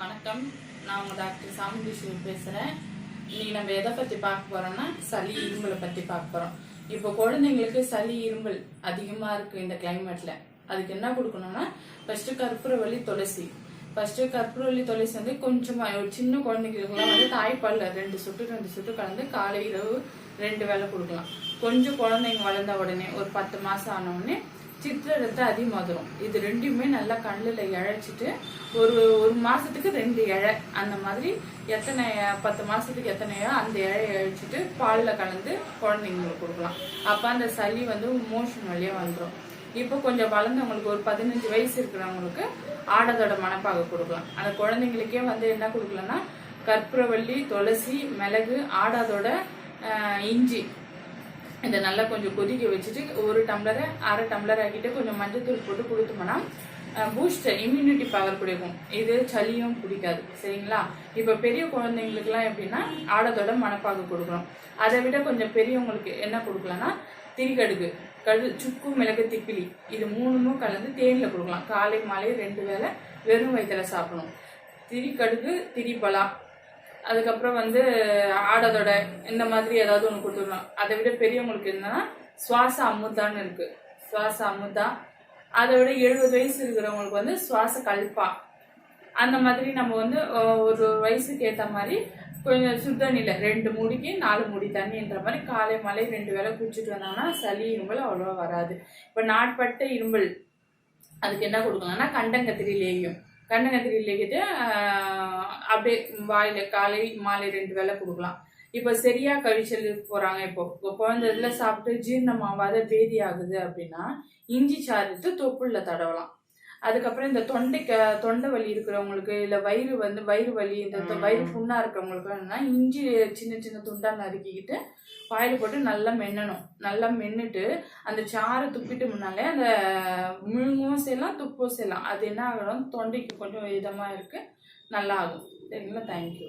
வணக்கம். நான் உங்கள் டாக்டர் சாமுண்டீஸ்வரி பேசுகிறேன். இன்னைக்கு நம்ம எதை பற்றி பார்க்க போகிறோம்னா சளி இருமலை பற்றி பார்க்க போகிறோம். இப்போ குழந்தைங்களுக்கு சளி இருமல் அதிகமாக இருக்குது இந்த கிளைமேட்டில். அதுக்கு என்ன கொடுக்கணும்னா ஃபஸ்ட்டு கற்பூரவள்ளி துளசி. கற்பூரவள்ளி துளசி வந்து கொஞ்சமாக ஒரு சின்ன குழந்தைங்களுக்குலாம் வந்து தாய்ப்பாலில் 2 சொட்டு கலந்து காலை இரவு 2 வேளை கொடுக்கலாம். கொஞ்சம் குழந்தைங்க வளர்ந்த உடனே ஒரு 10 மாதம் ஆன உடனே சித்திரத்தை அதிமதுரம் இது ரெண்டுமே நல்லா கண்ணில் இழைச்சிட்டு ஒரு மாசத்துக்கு 2 இழை அந்த மாதிரி எத்தனை 10 மாசத்துக்கு எத்தனை இழை அந்த இழையை இழைச்சிட்டு பாலில் கலந்து குழந்தைங்களுக்கு கொடுக்கலாம். அப்போ அந்த சளி வந்து மோஷன் வழியாக வந்துடும். இப்போ கொஞ்சம் வளர்ந்தவங்களுக்கு ஒரு 15 வயசு இருக்கிறவங்களுக்கு ஆடதோட மணப்பாக கொடுக்கலாம். அந்த குழந்தைங்களுக்கே வந்து என்ன கொடுக்கலன்னா கற்பூரவள்ளி, துளசி, மிளகு, ஆடாதோட இஞ்சி இதை நல்லா கொஞ்சம் கொதிக்க வச்சுட்டு 1 டம்ளரை 1/2 டம்ளர் ஆக்கிட்டு கொஞ்சம் மஞ்சத்தூள் போட்டு கொடுத்தோம்னா பூஸ்டர் இம்யூனிட்டி பவர் பிடிக்கும். இது சளியும் பிடிக்காது. சரிங்களா? இப்போ பெரிய குழந்தைங்களுக்குலாம் எப்படின்னா ஆடத்தோட மணப்பாகு கொடுக்கணும். அதை விட கொஞ்சம் பெரியவங்களுக்கு என்ன கொடுக்கலாம்னா திரிகடுகு, சுக்கு, மிளகு, திப்பிலி இது 3மும் கலந்து தேனில் கொடுக்கலாம். காலை மாலை 2 வேளை வெறும் வயிற்றுல சாப்பிடணும். திரிகடுகு, திரிபலா, அதுக்கப்புறம் வந்து ஆடதோட இந்த மாதிரி ஏதாவது ஒன்று கொடுத்துடலாம். அதை விட பெரியவங்களுக்கு என்னன்னா சுவாச அமுதான்னு இருக்கு. சுவாச அமுதா. அதை விட 70 வயசு இருக்கிறவங்களுக்கு வந்து சுவாச கல்பா. அந்த மாதிரி நம்ம வந்து ஒரு வயசுக்கு ஏற்ற மாதிரி கொஞ்சம் சுத்தண்ணில 2 மூடிக்கு 4 மூடி தண்ணின்ற மாதிரி காலை மாலை 2 வேளை குடிச்சிட்டு வந்தாங்கன்னா சளி இருமல் அவ்வளோவா வராது. இப்போ நாட்பட்ட இருமல் அதுக்கு என்ன கொடுக்கலாம்னா கண்டங்கத்திரி லேகியம். கண்டங்கத்திரி லேகியத்தை அப்படியே வாயில காலை மாலை 2 வேளை கொடுக்கலாம். இப்போ சரியா கழிச்சல் போறாங்க. இப்போ குழந்தை இதில் சாப்பிட்டு ஜீரணமாவாத பேதி ஆகுது அப்படின்னா இஞ்சி சாறுத்து தொப்புள்ள தடவலாம். அதுக்கப்புறம் இந்த தொண்டை வலி இருக்கிறவங்களுக்கு இல்லை வயிறு வலி இந்த வயிறு புண்ணா இருக்கிறவங்களுக்கு இஞ்சி சின்ன சின்ன துண்டா நறுக்கிக்கிட்டு வாயில போட்டு நல்லா மென்னணும். நல்லா மென்னுட்டு அந்த சாறை துப்பிட்டு முன்னாலே அந்த முழுங்கவும் செய்யலாம், துப்பும் செய்யலாம். அது என்ன ஆகணும், தொண்டைக்கு கொஞ்சம் இதமாக இருக்கு, நல்லா ஆகும். சரிங்களா? தேங்க்யூ.